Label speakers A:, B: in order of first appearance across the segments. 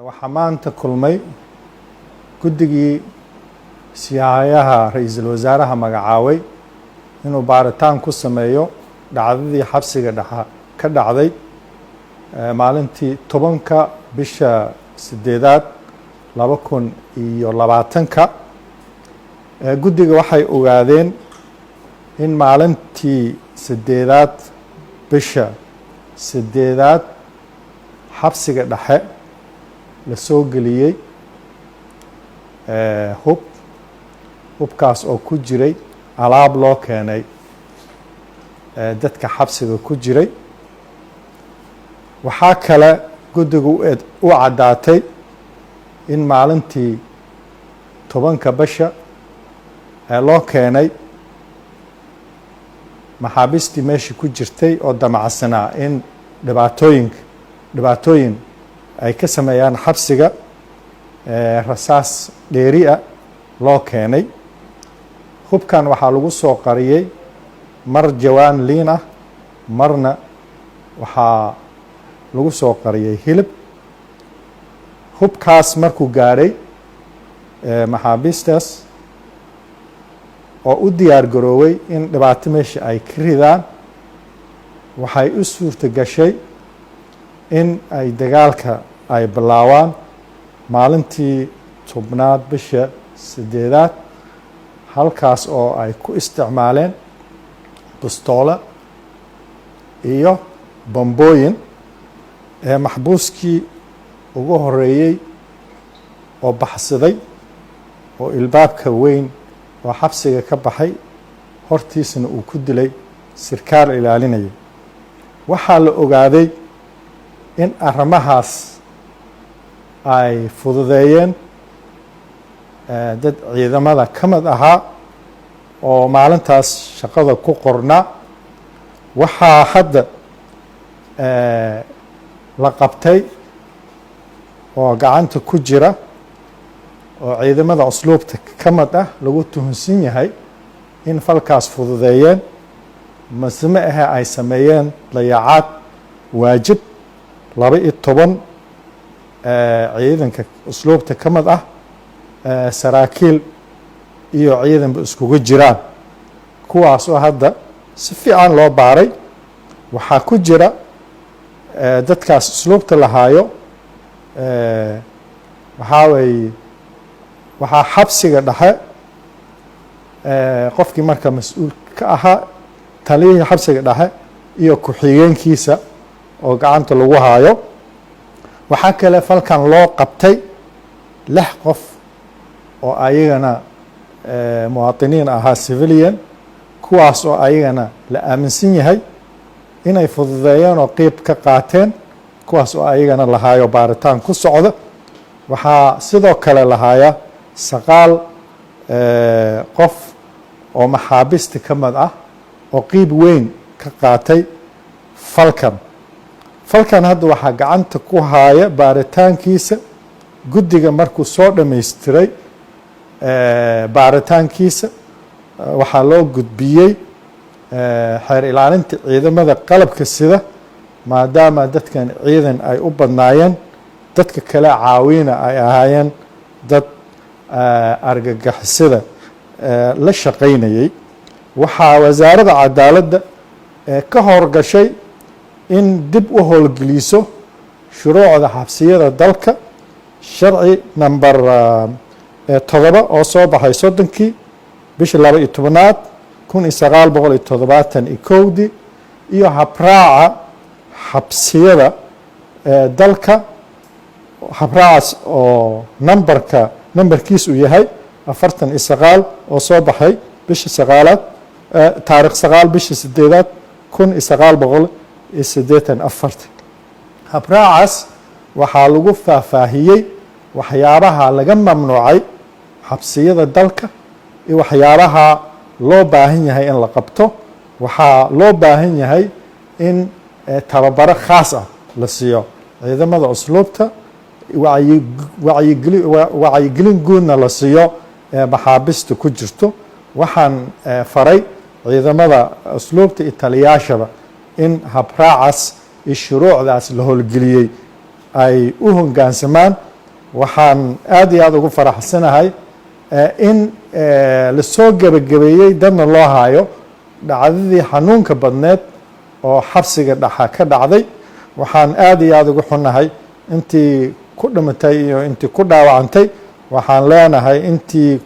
A: waxaa maanta kulmay guddigii siyaayaha ra'iisul wasaaraha magacaabay inuu baaritaan ku sameeyo dhacdadii xabsiga ka dhacday maalintii 10ka bisha 8aad 2020 guddiga waxay ogaadeen in maalintii 8aad bisha 8aad xabsiga dhexe la soo geliyey hubkaas oo ku jiray alaab loo keenay dadka xabsiga ku jiray waxaa kale guddigu u caddaatay in maalintii 10ka bisha loo keenay maxaabiistii meeshii ku jirtay oo damacsanaa in dhibaatooyin ay ka sameeyaan xabsiga rasaas dheeri ah loo keenay hubkan waxaa lagu soo qariyey mar jawaan liin ah marna waxaa lagu soo qariyey hilib hubkaas markuu gaadhay maxaabiistaas oo u diyaar garooway in dhibaato meesha ay ka ridaan waxay u suurto gashay in ay dagaalka ay bilaawaan maalintii 10aad bisha 8aad halkaas oo ay ku isticmaaleen bustoolo iyo bambooyin maxbuuskii ugu horeeyey oo baxsaday oo ilbaabka weyn oo xabsiga ka baxay hortiisana uu ku dilay sirkaal ilaalinaya waxaa la ogaaday in arrimahaas ay fududeeyeen dad ciidamada ka mid ahaa oo maalintaas shaqada ku qornaa waxaa hadda la qabtay oo gacanta ku jira oo ciidamada usluubta ka mid ah lagu tuhunsan yahay in falkaas fududeeyeen masme ahe ay sameeyeen dayacaad waajib 12 ciidanka usluubta ka mid ah saraakiil iyo ciidanba iskugu jiraan kuwaas oo hadda si fiican loo baaray waxaa ku jira dadkaas usluubta lahaayo waxaa xabsiga dhexe qofkii marka mas-uul ka ahaa taliyihii xabsiga dhexe iyo ku-xigeenkiisa oo gacanta lagu haayo waxaa kale falkan loo qabtay 6 qof oo ayagana muwaadiniin ahaa civilian kuwaas oo ayagana la aaminsan yahay inay fududeeyeen oo qeyb ka qaateen kuwaas oo ayagana lahaayo baaritaan ku socda waxaa sidoo kale lahaaya 9 qof oo maxaabiista ka mid ah oo qeyb weyn ka qaatay falkan hadda waxaa gacanta ku haaya baaritaankiisa guddiga markuu soo dhammaystiray baaritaankiisa waxaa loo gudbiyey xeer ilaalinta ciidamada qalabka sida maadaama dadkan ciidan ay u badnaayeen dadka kale caawina ay ahaayeen dad argagixisada la shaqaynayay waxaa wasaaradda cadaaladda ka howlgashay in dib u howlgeliso shuruucda xabsiyada dalka sharci number 7 oo soo baxay 30kii bisha 12aad 1971 iyo habraaca xabsiyada dalka habraacaas oo nambarkiisu yahay 49 oo soo baxay bisha 9aad taariikh 9 bisha 8aad 1984 habraacaas waxaa lagu faahfaahiyey waxyaabaha laga mamnuucay xabsiyada dalka iyo waxyaabaha loo baahan yahay in la qabto waxaa loo baahan yahay in tababaro khaas ah la siiyo ciidamada usluubta wacyigelin guudna la siiyo maxaabiista ku jirto waxaan faray ciidamada usluubta iyo taliyaashaba in habraacaas iyo shuruucdaas la howlgeliyey ay u hoggaansamaan waxaan aad iyo aad ugu faraxsanahay in lasoo gebagabeeyey dadna loo haayo dhacdadii xanuunka badneed oo xabsiga dhaxa ka dhacday. waxaan aad iyo aad ugu xunahay intii ku dhimatay iyo intii ku dhaawacantay. waxaan leenahay intii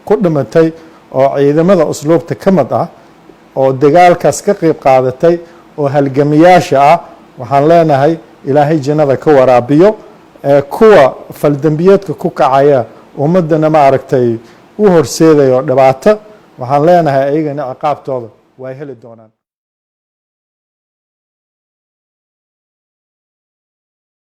A: ku dhimatay oo ciidamada usluubta ka mid ah oo dagaalkaas ka qayb qaadatay oo halgamiyaasha ah, waxaan leenahay ilaahay jannada ka waraabiyo. kuwa faldambiyeedka ku kacaya ummadana ma aragtay u horseedayo dhibaato, waxaan leenahay ayagana ciqaabtooda way heli doonaan.